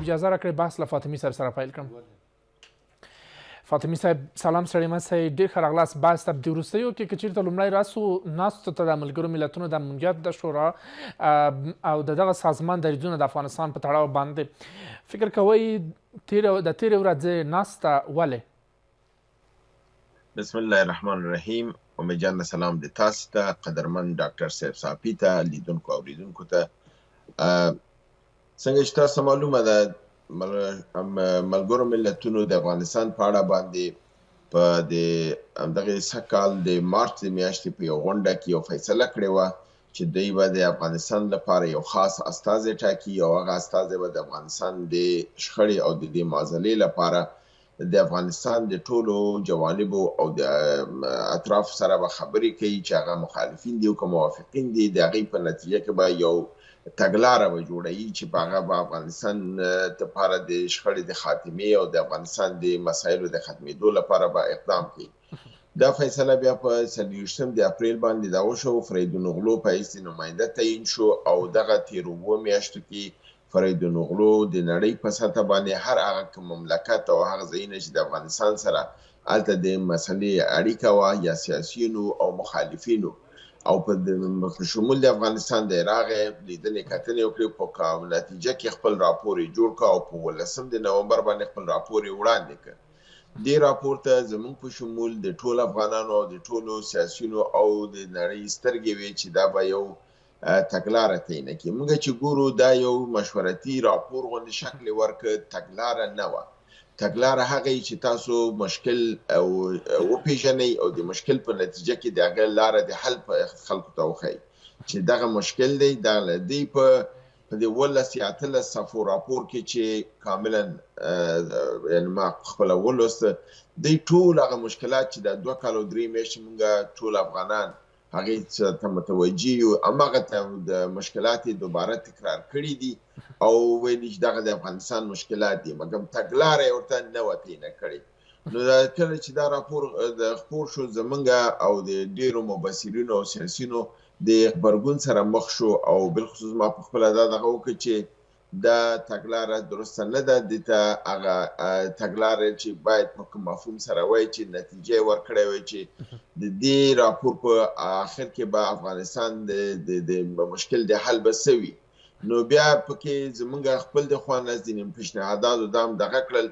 صاحب اجازه راکړئ بحث له فاطمي صاحب سره پیل کړم. فاطمي صاحب سلام سړیمه صاحب ډېر ښه راغلاست. بحث ته د وروستیو کې که چېرته لومړی راسو ناستو ته د ملګرو ملتونو د امنیت د شورا او د دغه سازمان دریځونه د افغانستان په تړاو باندې فکر کوئ د تېرې ورځې ناسته ولې؟ بسم الله الرحمن الرحیم. امید جان سلام د تاسو ته، قدرمن ډاکټر صاحب صافي ته، لیدونکو او اوریدونکو ته. څنګه چې تاسو معلومه ده ملګرو ملتونو د افغانستان په اړه باندې په دغه سږ کال د مارچ د میاشتې په یو غونډه کې یو فیصله کړې وه چې دوی به د افغانستان لپاره یو خاص استازی ټاکي او هغه استازی به د افغانستان د شخړې او د دې معضلې لپاره د افغانستان د ټولو جوانبو او د اطرافو سره به خبرې کوي چې هغه مخالفین دي او که موافقین دي. د هغې په نتیجه کې به یو تګلاره به جوړوي چې په هغه به افغانستان لپاره د شخړې د خاتمې او د افغانستان د مسایلو د ختمېدو لپاره به اقدام کوي. دا فیصله بیا په 24 د اپریل باندې دا وشو. فریدون اغلو په حیث نماینده تعیین شو او دغه تېرو 2 میاشتو کې فریدون اغلو د نړۍ په سطح باندې هر هغه مملکت او هغه ځایونه چې د افغانستان سره هلته د مسلې اړیکه وه یا سیاسیونو او مخالفینو او په شمول د افغانستان د راغې لیدنې کتنې وکړې، په نتیجه کې خپل راپور یې جوړ کړ او په 18 د نومبر باندې خپل راپور یې وړاندې کړ. دې راپور ته زموږ په شمول د ټولو افغانانو او د ټولو سیاسیونو او د نړۍ سترګې وې چې دا به یو تګلاره تعیینه کړي. موږ چې ګورو دا یو مشورتي راپور غوندې شکل یې ورکړ، تګلاره نه وه. تګلاره هغه چې تاسو مشکل وپېژنئ او د مشکل په نتیجه کې د هغه لاره د حل په خلکو ته وښایي چې دغه مشکل دی. د دې په د 18 یا 18 صفحو راپور کې چې کاملا یعنې ما خپله ولوسته، دوی ټول هغه مشکلات چې د 2 کال او 3 میاشتې موږ ټول افغانان هغې ته متوجه یو، هماغه د مشکلات یې دوباره تکرار کړي دي او ویلي چې دغه د افغانستان مشکلات دي، مګر تګلاره یې ورته نه وه تعیینه کړې. نو کله چې دا راپور خپور شو، زموږ او د ډېرو مبصرینو او سیاسیونو د غبرګون سره مخ شو او بالخصوص ما په خپله دا دغه وکړه چې دا تګلاره درسته نه ده. دې ته هغه تګلاره چې باید په کوم مفهوم سره وایي چې نتیجه یې ورکړې وای چې د دې راپور په آخر کې به افغانستان د مشکل د حل به څه وي. نو بیا پکې زموږ خپل د خوا نه ځینې پیشنهاداتو دا هم دغه کړل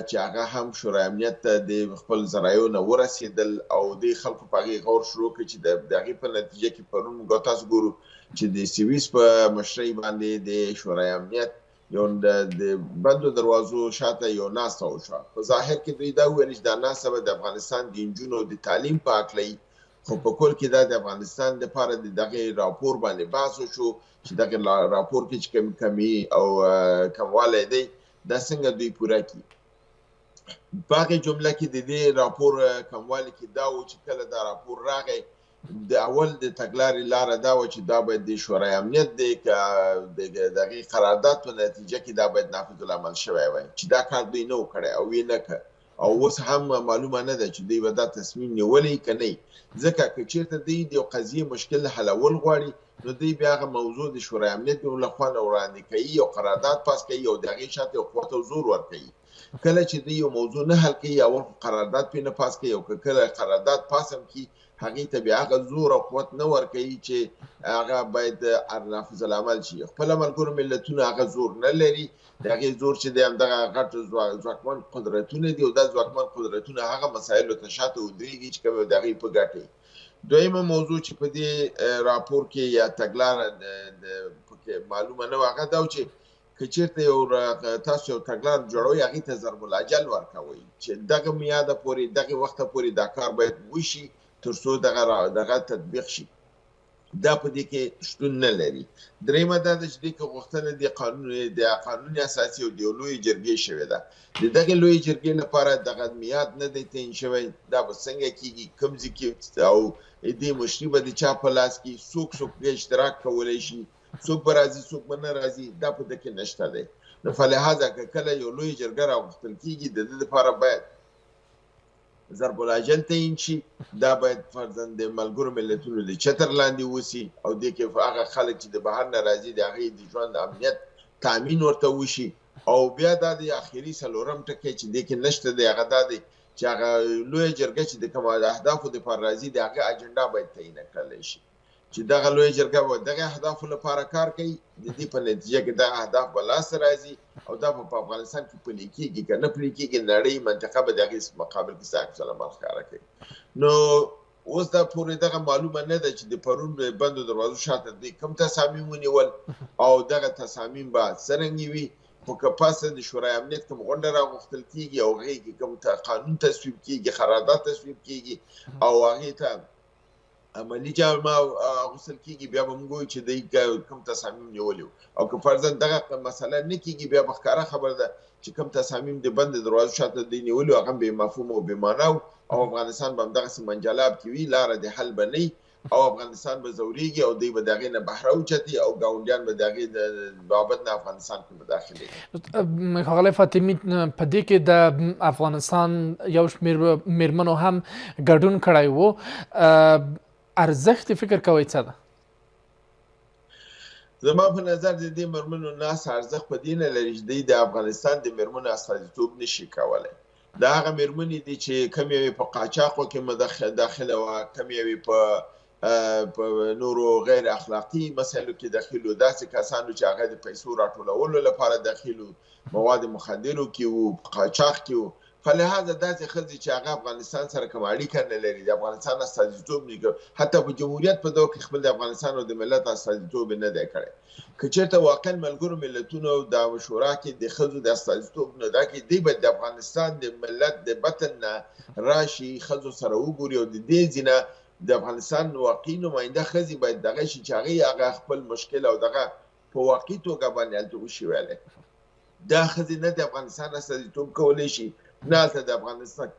چې هغه هم شورای امنیت ته د خپل ذرایعو نه ورسېدل او د خلکو په هغې غور شروع کړي چې د هغې په نتیجه کې پرون موږ تاسو ګورو چې د سویس په مشرۍ باندې د شورای امنیت یو د بندو دروازو شاته یو ناسته وشوه. په ظاهر کې دوی دا وویل چې دا ناسته به د افغانستان د نجونو د تعلیم په هکله وي، خو په کل کې دا د افغانستان دپاره د دغې راپور باندې بحث وشو چې دغه راپور کې چې کمی او کموالی دی دا څنګه دوی پوره کړي. په هغې جمله کې د دې راپور کموالی کې دا و چې کله دا راپور راغی د اول د تګلارې لاره دا وه چې دا باید د شورای امنیت د هغې قرارداد په نتیجه کې دا باید نافذ العمل شوی وای، چې دا کار دوی نه و کړی او یې نه کړ او اوس هم معلومه نه ده چې دوی به دا تصمیم نیولی که نه. ځکه که چېرته دوی د یو قضیې مشکل حلول غواړي نو دوی بیا هغه موضوع د شورای امنیت له خوا نه وړاندې کوي او قرارداد پاس کوي او د هغې شاته یو قوت او زور ورکوي. کله چې دوی یو موضوع نه حل کوي اول قرارداد پرې نه پاس کوي او که کله قرارداد پاس هم کړي هغې ته بیا هغه زور او قوت نه ورکوي چې هغه باید نافذ العمل شي. خپله ملګرو ملتونه هغه زور نه لري. د هغې زور چې دی همدغه غټ ځواکمن قدرتونه دي او دا ځواکمن قدرتونه هغه مسایلو ته شاته ودرېږي چې کوم د هغې په ګټه وي. دویمه موضوع چې په دې راپور کې یا تګلاره پکې معلومه نه وه هغه دا و چې که چېرته تاسو یو تګلاره جوړوئ هغې ته ضرب الاجل ورکوئ چې دغه میاده پورې دغې وخته پورې دا کار باید وشي تر څو دغه تطبیق شي. دا په دې کې شتون نه لري. درېیمه دا ده چې دې کې غوښتنه د قانون اساسي او د یو لویې جرګې شوې ده. د دغې لویې جرګې لپاره دغه میاد نه دی تعین شوی. دا به څنګه کېږي، کوم ځای کې او دې مشري به د چا په لاس کې، څوک اشتراک کولی شي، څوک به راځي څوک به نه راځي، دا په دې کې نشته دی. نو فلهذا که کله یو لویې جرګه راغوښتل کېږي د دې لپاره باید ضرب الاجل تعیین شي. دا باید فرضاً د ملګرو ملتونو د چتر لاندې وسي او دې کې هغه خلک چې د بهر نه راځي د هغې د ژوند امنیت تامین ورته وشي او بیا د اخیری څلورم ټکی چې د کې نشته دی هغه د چې هغه لوی جرګه چې د کوم اهدافو د پر راځي د هغه اجنډا باید تعیین کړل شي چې دغه لوی جرګه و دغه اهدافو لپاره کار کوي د دې په نتیجه کې د اهداف بلاس راځي او دا په افغانستان کې پلي کېږي که نه پلي کېږي نړۍ منطقه به د هغې مقابل کې څه عکس العمل ښکاره کوي. نو اوس دا پورې دغه معلومه نه ده چې د پرون بندو دروازو شاته دوی کوم تصامیم ونیول او دغه تصامیم به څرنګه وي، خو که پاسه د شورای امنیت کوم غونډه راغوښتل کېږي او هغې کې کوم قانون تصویب کېږي، قرارداد تصویب کېږي او هغې ته عملي جامه اغوستل کېږي، بیا به موږ وایو چې دوی کوم تصامیم نیولي او که فرضاً دغه مسله نه کېږي بیا به ښکاره خبره ده چې کوم تصامیم د بند دروازو شاته دوی نیولي او هغه بې مفهومه او بې معنا او افغانستان به همدغسې منجلاب کې وي، لاره د حل به نه او افغانستان به ځورېږي او دوی به د هغې نه بهره اوچتي او ګاونډیان به د هغې د بابت نه افغانستان کې مداخلې کوي. ښاغلی فاطمي، په دې کې د افغانستان یو شمېر مېرمنو هم ګډون کړی و، ارزښت فکر کوئ څه ده؟ زما په نظر د دې مېرمنو ناس ارزښت په دې نه لري چې دوی د افغانستان د مېرمنو استازیتوب نشي کولی. دا هغه مېرمنې دي چې کم یوې په قاچاقو کې داخله وه، کم یوې په نورو غیر اخلاقي مسایلو کې داخل وو، داسې کسانو چې هغه د پیسو راټولولو لپاره داخل وو، مواد مخدرو کې وو، په قاچاق کې وو. فلهذا داسې ښځې چې هغه افغانستان سره کوم اړیکه نه لري، د افغانستان استازیتوب نه کوي، حتی په جمهوریت په دور کې خپل د افغانستان او د ملت استازیتوب نه دی کړی. که چېرته واقعا ملګرو ملتونو د شورا کې د ښځو د استازیتوب نه دا کې دوی باید د افغانستان د ملت د بطن نه راشي، ښځو سره وګوري او د دې ځینه د افغانستان واقعي نماینده ښځې باید دغه شي چې هغه خپل مشکل او دغه په واقعي توګه باندې هلته وشي ویلی. دا ښځې نه د افغانستان استازیتوب کولی شي، نه هلته د افغانستان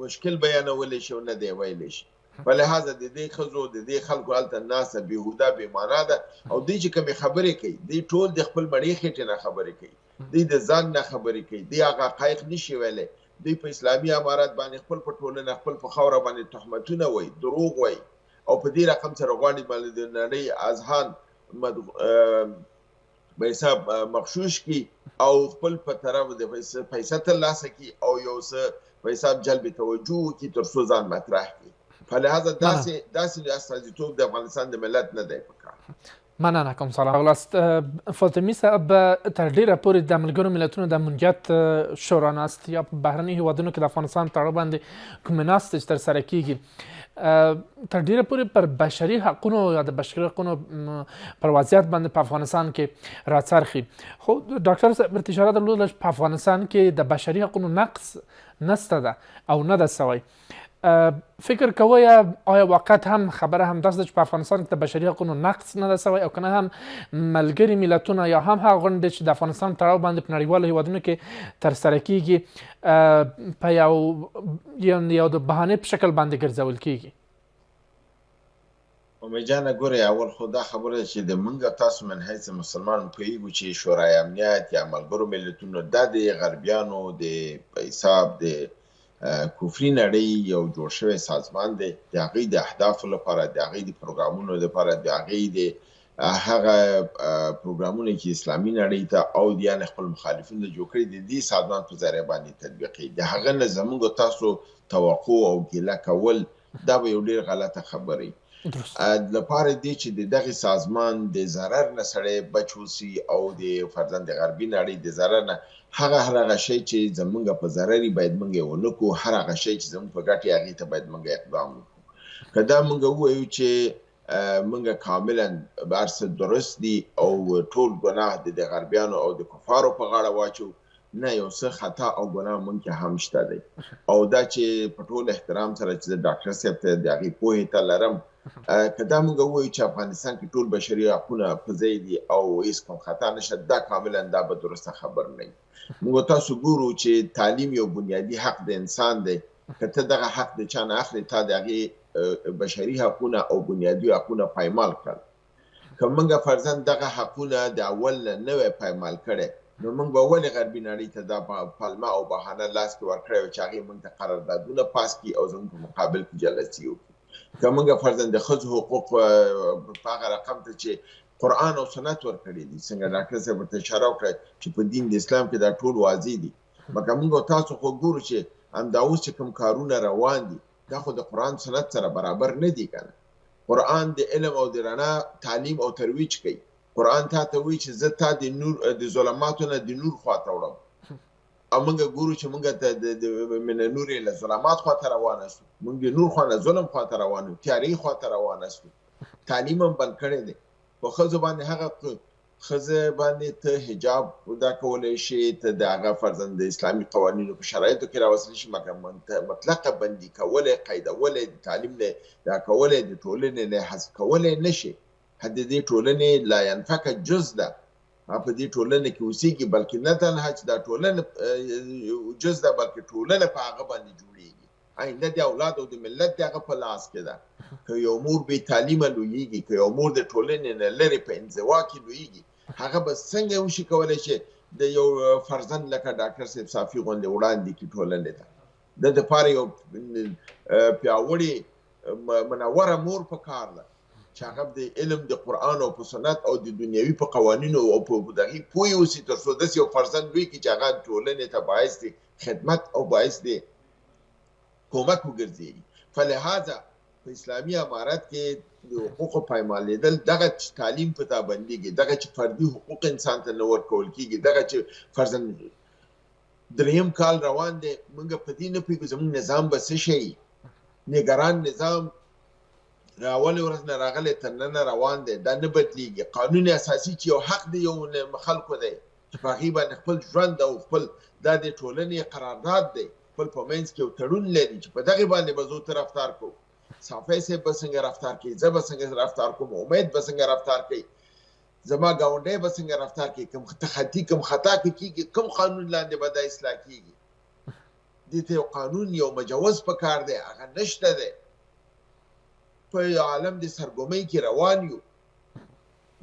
مشکل بیانولی شي او نه دی ویلی شي. فلهذا د دې ښځو د دې خلکو هلته ناسته بېهوده بې معنا ده او دوی چې کومې خبرې کوي دوی ټول د خپل مړې خېټې نه خبرې کوي، دوی د ځان نه خبرې کوي، دوی هغه حقایق نشي ویلی. دوی په اسلامي امارت باندې خپل په ټولنه خپل په خاوره باندې تهمتونه وایي، دروغ وایي او په دې رقم سره غواړي باندې د نړۍ اذهان به حساب مغشوش کی او خپل په طرف د پیسې ترلاسه کی او یو څه په حساب جلب توجه کی تر څو ځان مطرح کی. فلهذا داسې استازیتوب د افغانستان د ملت نه دی پکار. مننه کوم سلام غلاست. فاطمي صاحب، تر ډیره پورې د ملګرو ملتونو د امنیت شورا ناست یا په بهرني هیوادونو کې د افغانستان تړاو باندې کومې ناستې چې ترسره کیږي تر ډیره پورې پر بشري حقونو یا د بشري حقونو پر وضعیت باندې په افغانستان کې راڅرخي. خو ډاکټر صاحب اشاره درلوده چې په افغانستان کې د بشري حقونو نقص نسته ده او نه ده سوی. فکر کوئ آیا واقعیت هم خبره همداسې ده چې په افغانستان کې د بشري حقونو نقص نه ده سوی او که نه هم ملګري ملتونه یا هم هغه غونډې چې د افغانستان تړاو باندې په نړیوالو هیوادونو کې ترسره کیږي په یو د بهانې په شکل باندې ګرځول کیږي؟ امید جانه ګورئ، اول خو دا خبره چې د موږ تاسو من حیث مسلمان پوهیږو چې شورای امنیت یا ملګرو ملتونو دا د غربیانو د حساب د کفري نړۍ یو جوړ شوی سازمان دی، د هغې د اهدافو لپاره، د هغې د پروګرامونو لپاره، د هغې د هغه پروګرامونه چې اسلامي نړۍ ته او یعنې خپل مخالفین د جوړ کړي د دې سازمان په ذریعه باندې تطبیقوي. د هغه نه زموږ تاسو توقع او ګیله کول دا به یو ډېر غلطه خبره وي. لپاره دی چې د دغه سازمان د ضرر نه سړی بچ اوسي او د فرضاً د غربي نړۍ د ضرر نه هغه شی چې زمونږ په ضرر باید موږ یې ونه کړو، هر هغه شی چې زموږ په ګټه هغې ته باید موږ اقدام وکړو. که دا موږ ووایو چې موږ کاملا هر څه درست دي او ټول ګناه د غربیانو او د کفارو په غاړه واچو، نه، یو څه خطا او ګناه موږ کې هم شته دی. او دا چې په ټول احترام سره چې د ډاکټر صاحب ته د هغې پوهې ته لرم، که دا موږ ووایو چې افغانستان کې ټول بشري حقونه په ځای دي او هېڅ کوم خطا نشته، دا کاملا دا به درسته خبر نه وي. موږ تاسو ګورو چې تعلیم یو بنیادي حق د انسان دی. که ته دغه حق د چا نه اخلې، تا د هغې بشري حقونه او بنیادي حقونه پایمال کړل. که موږ فرضاً دغه حقونه د اول نه وی پایمال کړی، نو موږ به ولې غربي نړۍ ته دا پلمه او بهانه لاس کې ورکړی وه چې هغې موږ ته قراردادونه پاس کړي او زموږ په مقابل کې جلسې وکړي. که موږ فرضاً د ښځو حقوق په هغه رقم ته چې قرآن او سنت ورکړي دي. څنګه ډاکټر صاحب ورته اشاره وکړه چې په دین د اسلام کې دا ټول واضح دي. مګر موږ تاسو خو ګورو چې همدا اوس چې کوم کارونه روان دي دا خو د قرآن سنت سره برابر نه دي کنه. قرآن د علم او د رڼا تعلیم او ترویج کوي. قرآن ته وایي چې زه تا د نور د ظلماتو نه د نور خواته وړم. او موږ ګورو چې موږ د من نور له ظلمات خواته روان شو. موږ د نور خواته ظلم خواته روان یو، تیاری خواته روان شو. تعلیم هم بند کړی دی. په ښځو باندې هغه ښځه باندې ته حجاب دا کولی شي، ته د هغه فرضاً د اسلامي قوانینو په شرایطو کې راوستلی شي، مګر مطلقه بندي کولی، قیدولی، د تعلیم نه دا کولی، د ټولنې نه حذف کولی نه شي. د دې ټولنې لا ينفک جز ده، په دې ټولنه کې اوسېږي، بلکې نه تنها چې دا ټولنه جز ده بلکې ټولنه په هغه باندې جوړېږي. آینده د اولاد او د ملت د هغه په لاس کې ده. که یو مور بې تعلیمه لویېږي، که یو مور د ټولنې نه لرې په انزوا کې لویېږي، هغه به څنګه وشي کولی چې د یو فرضاً لکه ډاکټر صاحب صافي غوندې وړاندې کړي ټولنې ته. د دپاره یو پیاوړې منوره مور په کار ده چې هغه د علم د قرآن او په سنت او د دنیوي په قوانینو او په دغې پوه اوسي، تر څو داسې یو فرزند لوی کړي چې هغه ټولنې ته باعث د خدمت او باعث د کومک وګرځېږي. فلهذا په اسلامي امارت کې د حقوقو پایمالېدل، دغه تعلیم په تا بندېږي، دغه چې فردي حقوق انسان ته نه ورکول کېږي، دغه چې فرضاً دریم کال روان دی، موږ په دې نه پوهېږو زموږ نظام به څه شي. نګران نظام اول ورځ نه راغلی تر ننه روان دی، دا نه بدلیږي. قانون اساسي چې یو حق دی یو خلکو دی چې په هغې باندې خپل ژوند او خپل دا د ټولنې قرارداد دی، خپل په منځ کې یو تړون لري چې په دغې باندې به زه ورته رفتار کوم. صافی صاحب به څنګه رفتار کوي، زه به څنګه رفتار کوم، امید به څنګه رفتار کوي، زما ګاونډی به څنګه رفتار کوي، کوم تخطي کوم خطا کېږي، کوم قانون لاندې به دا اصلاح کېږي. دې ته یو قانون یو مجوز پکار دی، هغه نشته دی. په عالم د سرګومۍ کې روان یو،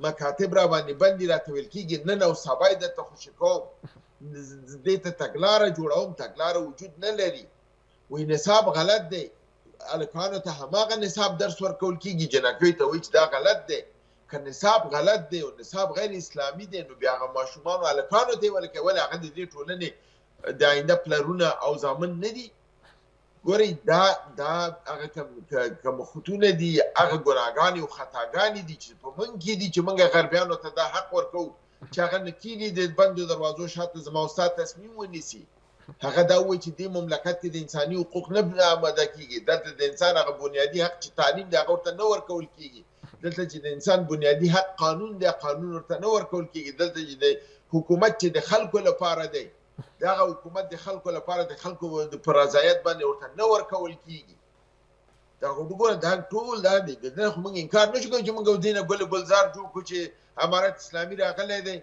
مکاتب را باندې بندي راته ویل کېږي نن او سبا یې درته خوشي کوم، دې ته تګلاره جوړوم، تګلاره وجود نه لري. وایي نصاب غلط دی، هلکانو ته هماغه نصاب درس ورکول کېږي، جنکیو ته وایي چې دا غلط دی. که نصاب غلط دی او نصاب غیر اسلامي دی، نو بیا هغه ماشومانو هلکانو ته یې ولکوي، ولې هغه د دې ټولنې د آینده پلرونه او زامن نه دي؟ ګورئ دا هغه کوم خطونه دي، هغه ګناهګانې او خطاګانې دي چې په موږ کې دي چې موږ غربیانو ته دا حق ورکوو چې هغه نه کېږي د بندو دروازو شاته زما او ستا تصمیم ونیسي. هغه دا وایي چې دې مملکت کې د انساني حقوق نه آماده کېږي، دلته د انسان هغه بنیادي حق چې تعلیم دی هغه ورته نه ورکول کېږي، دلته چې د انسان بنیادي حق قانون دی قانون ورته نه ورکول کېږي، دلته چې د حکومت چې د خلکو لپاره دی دغه حکومت د خلکو لپاره د خلکو په رضایت باندې ورته نه ورکول کېږي. دا وګوره دا ټول دا دی، د دې خو موږ انکار نه شو کولی چې موږ دې نه ګلزار جوړ کړو چې امارت اسلامي راغلی دی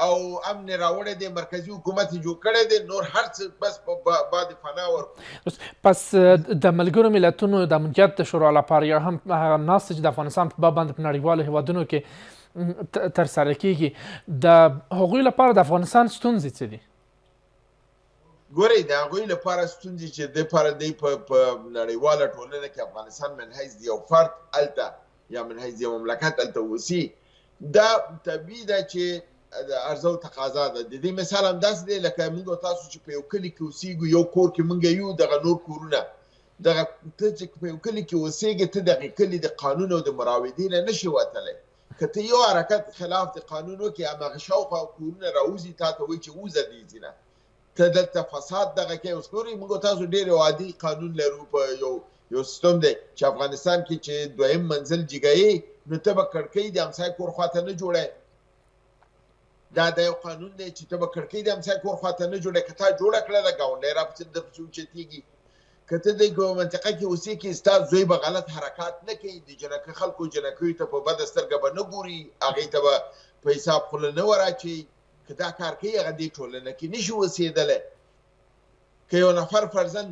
او امن راوړی دی، مرکزي حکومت یې جوړ کړی دی، نور هر څه بس په باد فنا ورکړو. پس د ملګرو ملتونو د امنیت د شورا لپاره یا هم هغه ناستې چې د افغانستان په باب باندې په نړیوالو هیوادونو کې ترسره کېږي، د هغوی لپاره د افغانستان ستونزې څه دي؟ ګورئ د هغوی لپاره ستونزې چې د لپاره دی په نړیواله ټولنه کې افغانستان من حیث د یو فرد هلته یا من حیث د یو مملکت هلته اوسي، دا طبیعي ده چې د عرضه او تقاضا ده. د دې مثال همداسې دی لکه موږ او تاسو چې په یو کلي کې اوسېږو، یو کور کې موږ یو، دغه نور کورونه، دغه ته چې په یو کلي کې اوسېږې، ته دغې کلي د قانون او د مراودې نه نشي وتلی. که ته یو حرکت خلاف د قانون وکړې، هماغه شاوخوا کورونه راوځي، تا ته وایي چې وځه دې ځینه، ته دلته فساد دغه کوي. اوس ګورئ موږ تاسو ډېر عادي قانون لرو، په یو سیستم دی چې افغانستان کې چې دویم منزل جګوې نو ته به کړکۍ د همسایه کور خواته نه جوړی. دا د یو قانون دی چې ته به کړکۍ د همسایه کور خواته نه جوړی، که تا جوړه کړله ګاونډی راپسې درپسې اوچتېږي. که ته د منطقه کې اوسېږې ستا زوی به غلط حرکات نه کوي، د جنکۍ خلکو جنکیو ته په بده سترګه به نه ګوري، هغې ته به په حساب خوله نه وراچوي. که دا کار کوي هغه دې ټولنه کې نشي اوسېدلی. که یو نفر فرضاً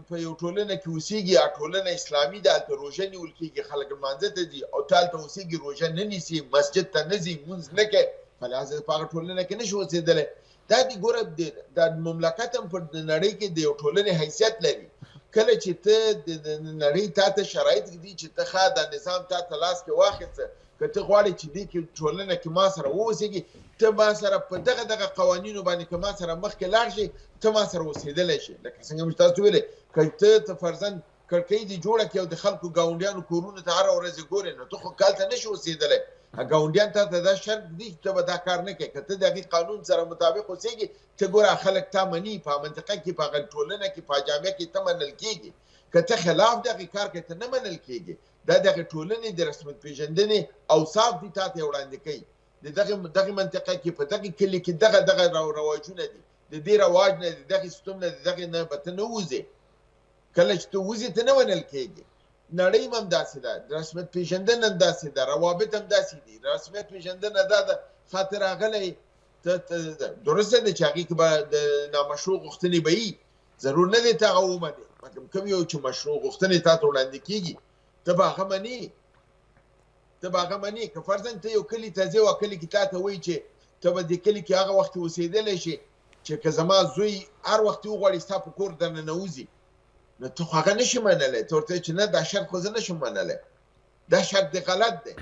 په یو ټولنه کې اوسېږي، ټولنه اسلامي ده، هلته روژه نیول کېږي، خلک لمانځه ته ځي، او ته هلته اوسېږي روژه نه نیسي، مسجد ته نه ځي، لمونځ نه کوي، فلهذا په هغه ټولنه کې نشي اوسېدلی. دا دې ګوره د مملکت هم په نړۍ کې د یو ټولنې حیثیت لري. کله چې ته د نړۍ تا ته شرایط دي چې ته ښه دا نظام تا ته لاس کې واخیسته، که ته غواړې چې دې کې ټولنه کې ما سره واوسېږي، ته ما سره په دغه قوانینو باندې که ما سره مخکې لاړ شي، ته ما سره اوسېدلی شي. لکه څنګه مې تاسو ویلې، که ته فرضاً کړکۍ دې جوړه کړې او د خلکو ګاونډیانو کورونو ته هره ورځ ګورې، نو ته خو هلته نه شې اوسېدلی. ګاونډیان ته دا شرط دي چې ته به دا کار نه کوې. که ته د هغې قانون سره مطابق اوسېږي، ته ګوره خلک تا مني، په منطقه کې، په هغه ټولنه کې، په جامعه کې ته منل کېږي. که ته خلاف د هغې کار کوې، ته نه منل کېږي. دا د هغې ټولنې د رسمیت پېژندنې اوصاف دي تا ته یې وړاندې کوي. د دغې منطقه کې، په دغې کلي کې دغه رواجونه دي، د دې رواج نه، د دغې ستون نه، د دغې نه به ته نه وځې. کله چې ته وځې، ته نه منل کېږي. نړۍ هم همداسې ده، رسمیت پېژندنه هم داسې ده، روابط هم داسې دي. رسمیت پېژندنه دا ده، خاطر راغلی درسته ده چې هغې کې به د نامشروع غوښتنې به وي، ضرور نه دی ته هغه ومنې. کوم یو چې مشروع غوښتنې تا ته وړاندې کېږي، ته به هغه منې. که فرضاً ته یو کلي ته ځې او کلي کې تا ته وایي چې ته به دې کلي کې هغه وخت اوسېدلی شي چې که زما زوی هر وخت وغواړي ستا په کور درنه ننوځي، نو ته خو هغه نه شي منلی. ته ورته وایي چې نه، دا شرط خو زه نه شم منلی، دا شرط دی غلط دی.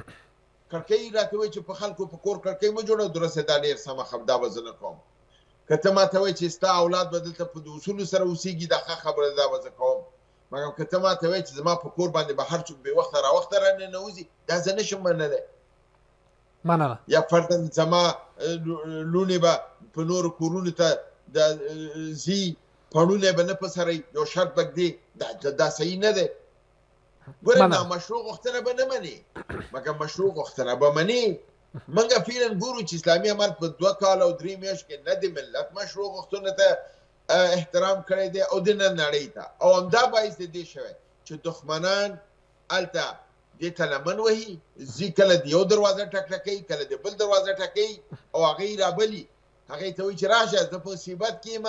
کړکۍ راته وایي چې په خلکو په کور کړکۍ مه جوړوه، درسته، دا ډېر سمه خبره، دا به زه نه کوم. که ته ما ته وایي چې ستا اولاد به دلته په اصولو سره اوسېږي، دا ښه خبره ده، دا به زه کوم. مګر که ته ما ته وایي چې زما په کور باندې به هر څوک بې وخته راوخته راننوځي، دا زه نه شم منلی. مننه. یا فرضاً زما لوڼې به په نورو کورونو ته ځي، پړونی به نه په سره یو شرط به ږدي، دا صحیح نه دی. ګوره، نامشروع غوښتنه به نه منې، مګر مشروع غوښتنه به منې. موږ فعلاً ګورو چې اسلامي امارت په 2 کاله او 3 میاشتو کې نه د ملت مشروع غوښتنو ته احترام کړی دی او د نه نړۍ ته. او همدا باعث د دې شوی چې دښمنان هلته دې ته لمن وهي، ځي کله د یو دروازه ټکټکوي، کله د بل دروازه ټکوي، او هغه یې رابلي، هغې ته وایي چې راشه، زه په مصیبت کې یم،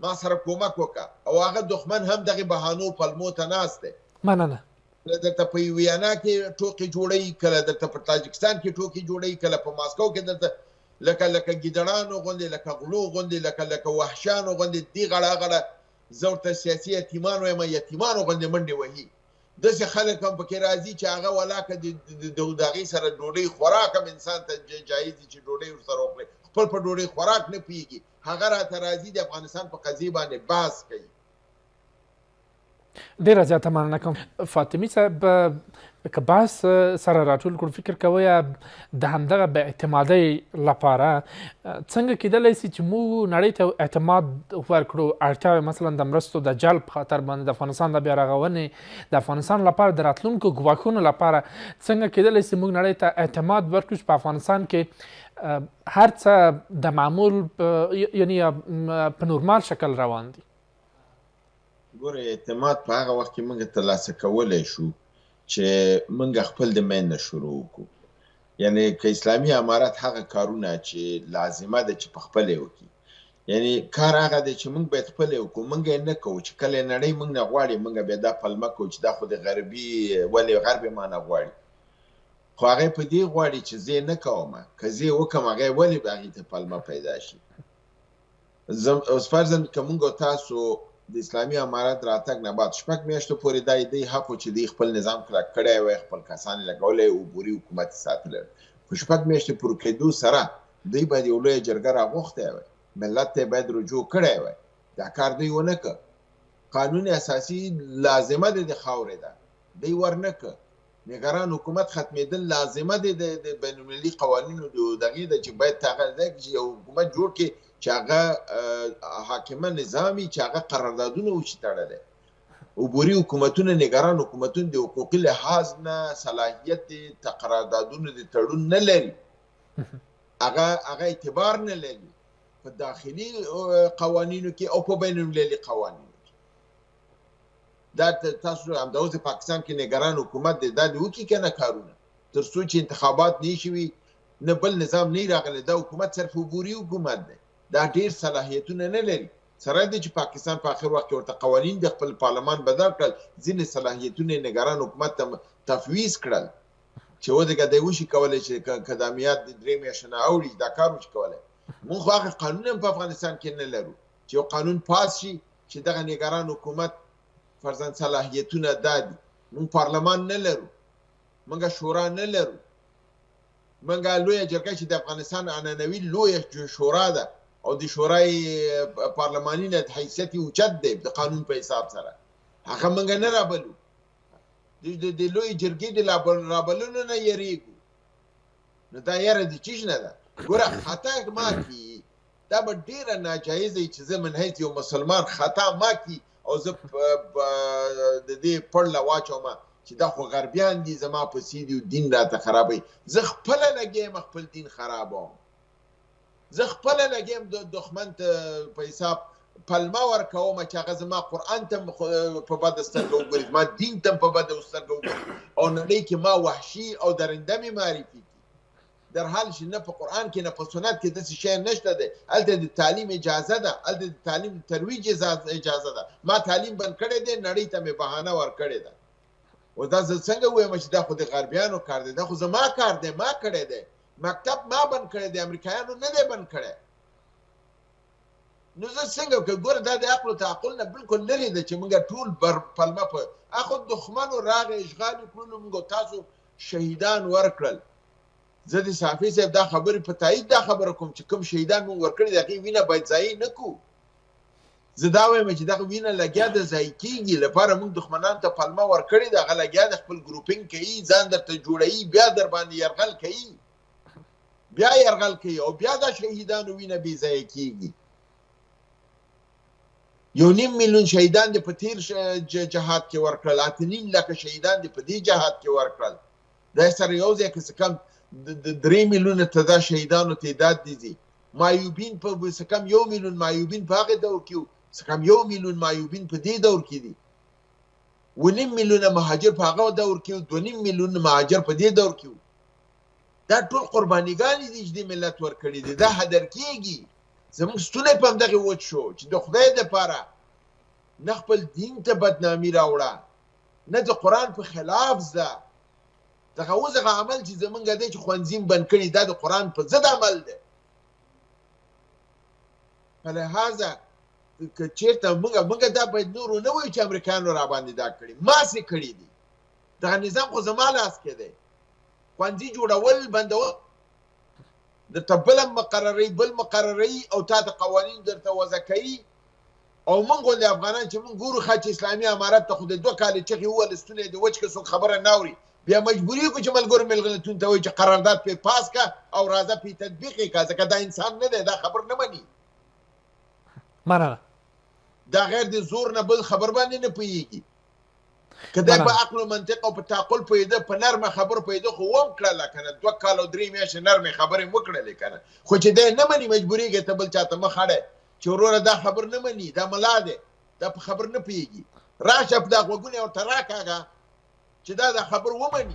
ما سره کومک وکړه. او هغه دښمن هم دغې بهانو پلمو ته ناست دی. مننه. کله درته په ویانا کې ټوکې جوړوي، کله درته په تاجکستان کې ټوکې جوړوي، کله په ماسکو کې درته لکه ګیدړانو غوندې، لکه غلو غوندې، لکه وحشیانو غوندې، دې غړه زه ورته سیاسي یتیمان وایم، یتیمانو غوندې منډې وهي. داسې خلک هم پکې راځي چې هغه ولاکه د هغې سره ډوډۍ خوراک هم انسان ته جایز دي چې ډوډۍ ورسره وخوري. خپل په ډوډۍ خوراک نه پوهېږي، هغه راته راځي د افغانستان په قضیې باندې بحث کوي. ډېره زیاته مننه کوم. فاطمي صاحب، که بحث سره راټول کړو، فکر کوئ د همدغه بې اعتمادۍ لپاره څنګه کېدلی سي چې موږ نړۍ ته اعتماد ورکړو؟ اړتیاوې مثلا د مرستو د جلب خاطر باندې د افغانستان د بیا رغونې، د افغانستان لپاره د راتلونکو ګواښونو لپاره څنګه کېدلی سي موږ نړۍ ته اعتماد ورکړو چې په افغانستان کې هر څه د معمول یعنې په نورمال شکل روان دي؟ ګوره، اعتماد په هغه وخت کې موږ ترلاسه کولی شو چې موږ خپل د منځ نه شروع وکړو. یعنې که اسلامي امارت هغه کارونه چې لازمه ده چې په خپله یې وکړي، یعنې کار هغه دی چې موږ باید خپله یې وکړو. موږ یې نه کوو چې کله نړۍ موږ نه غواړي، موږ بیا دا پلمه کوو چې دا خو د غربي، ولې غرب یې ما نه غواړي. خو هغې په دې غواړي چې زه یې نه کوم، که زه یې وکړم هغې ولې به هغې ته پلمه پیدا شي. اوس فرضاً که موږ او تاسو د اسلامي امارت راتګ نه بعد 6 میاشتو پورې دا دی حق و چې دوی خپل نظام کلک کړی وی، خپل کسان یې لګولی او عبوري حکومت یې ساتلی. په 6 میاشتې پورې کېدو سره دوی باید یو لویه جرګه راغوښتی وی، ملت ته یې باید رجوع کړی وی. دا کار دوی ونه کړ. قانون اساسي لازمه دی د خاورې ده، دوی ورنه کړ. نګران حکومت ختمېدل لازمه دی د بین المللي قوانینو دغې ده چې باید هغه یو حکومت جوړ کړي چې هغه حاکمه نظامي، چې هغه قراردادونه وشي تړلی. عبوري حکومتونه، نګران حکومتونه د حقوقي لحاظ نه صلاحیت د قراردادونو د تړون نه لري، هغه اعتبار نه لري په داخلي قوانینو کې او په بین المللي قوانینو کې. دا تاسو همدا اوس د پاکستان کې نګران حکومت دی، دا د وکړي که نه کارونه، تر څو چې انتخابات نه شي وي، نه بل نظام نه راغلی. دا حکومت صرف عبوري حکومت دی، دا ډېر صلاحیتونه نه لري. سره دی چې پاکستان په آخر وخت کې ورته قوانین د خپل پارلمان بدل کړل، ځینې صلاحیتونه یې نګران حکومت ته تفویض کړل چې ودغه دی وشي کولی چې که د امنیت د 3 میاشتې نه اوړي دا کار وشي کولی. موږ خو هغه قانون هم په افغانستان کې نه لرو چې یو قانون پاس شي چې دغه نګران حکومت فرضاً صلاحیتونه دا دي موږ پارلمان نه لرو، موږ شورا نه لرو، موږ لویه جرګه چې د افغانستان عنعنوي لویه شورا ده او د شورای پارلماني نه حیثیت یې اوچت دی د قانون په حساب سره، هغه موږ نه رابلو. د لویې جرګې د رابللو نه یریږو. نو دا یاره د چیش نه ده. ګوره خطا ما کي دا به ډېره ناجایزه وي چې زه من حیث یو مسلمان خطا ما کي او زه د دې پړله واچوم چې دا خو غربیان دي زما پسې دي دین راته خرابوي. زه خپله لګیم خپل دین خرابوم، زه خپله لګیم دښمن ته په حساب پلمه ورکوم چې هغه زما قرآن ته په بده سترګه وګوري، زما دین ته په بده سترګه وګوري او نړۍ کې ما وحشي او درنده مې معرفي کړي، در حال چې نه په قرآن کې نه په سنت کې داسې شی نشته دی. هلته د تعلیم اجازه ده، هلته د تعلیم ترویج اجازه ده. ما تعلیم بند کړی دی، نړۍ ته مې بهانه ورکړې ده. و دا زه څنګه ووایم چې دا خو د غربیانو کار دی؟ دا خو زما کار دی، ما کړی دی. مکتب ما بند کړی دی، امریکایانو نه دی بند کړی. نو زه څنګه ګوره دا د عقل و تعقل نه بلکل لرې ده چې موږ ټول پلمه په اخو دښمنو راغی اشغال یې کړلو، موږ تاسو شهیدان ورکړل. زه د صافي صاحب دا خبرې په تایید دا خبره کوم چې کوم شهیدان موږ ورکړي د هغې وینه باید ضایع نه کړو. زه دا وایم چې دغه وینه لګیا د ضایع کېږي لپاره موږ دښمنانو ته پلمه ورکړې ده، هغه لګیا د خپل ګروپینګ کوي، ځان درته جوړوي، بیا در باندې یرغل کوي، بیا یرغل کوي او بیا د شهیدانو وینه بې ضایع کېږي. 1.5 میلیون شهیدان دې په تیر جهاد کې ورکړل، 8.5 لکه شهیدان دې په دې جهاد کې ورکړل. دا سره یو ځای که څه کم 3 میلیونه ته دا شهیدانو تعداد دي. معیوبین په څه کم 1 میلیون معیوبین په هغه دور کې وو، څه کم 1 میلیون معیوبین په دې دور کې دي. 1.5 میلیونه مهاجر په هغه دور کې وو، 2.5 میلیونه مهاجر په دې دور کې وو. دا ټول قربانیګانې دي چې دې ملت ورکړي دي. دا هدر کېږي. زموږ ستونی په همدغې وچ شو چې د خدای دپاره نه خپل دین ته بدنامي راوړه، نه د قرآن په خلاف ځه. دغه اوس هغه عمل چې زمونږ دی چې ښوونځي بند کړي دا د قرآن په ضد عمل دی. په لحاظه که چېرته موږ دا باید نورو نه وایو چې امریکایانو راباندې دا کړي، ماسې کړي دي. دغه نظام خو زما لاس کې دی. ښوونځي جوړول بندول درته بله مقرروي بل مقرروي او تا ته قوانین درته وضع کوي او موږ غوندې افغانان چې موږ ګورو ښه چې اسلامي امارت ته خو د 2 کاله چغې ووهلې ستونی د وچ که څوک خبره نه اوري، بیا مجبوري وکړو چې ملګرو ملتونو ته وایي چې قرارداد پرې پاس کړه او راځه پرې تطبیق یې کړه، ځکه دا انسان نه دی، دا خبر نه مني. مننه. دا غیر د زور نه بل خبر باندې نه پوهېږي. که دی په عقل و منطق او په تعقل پوهېده، په نرمه خبرو پوهېده خو وم کړله که نه 2 کاله او 3 میاشتې نرمې خبرې مو کړلې که نه. خو چې دی نه مني مجبورېږي ته بل چا ته مخ اړی چې وروره دا خبر نه مني، دا ملا دی، دا په خبر نه پوهېږي. راشه په دا غوږونه ورته راکاږه چې دا خبر ومني.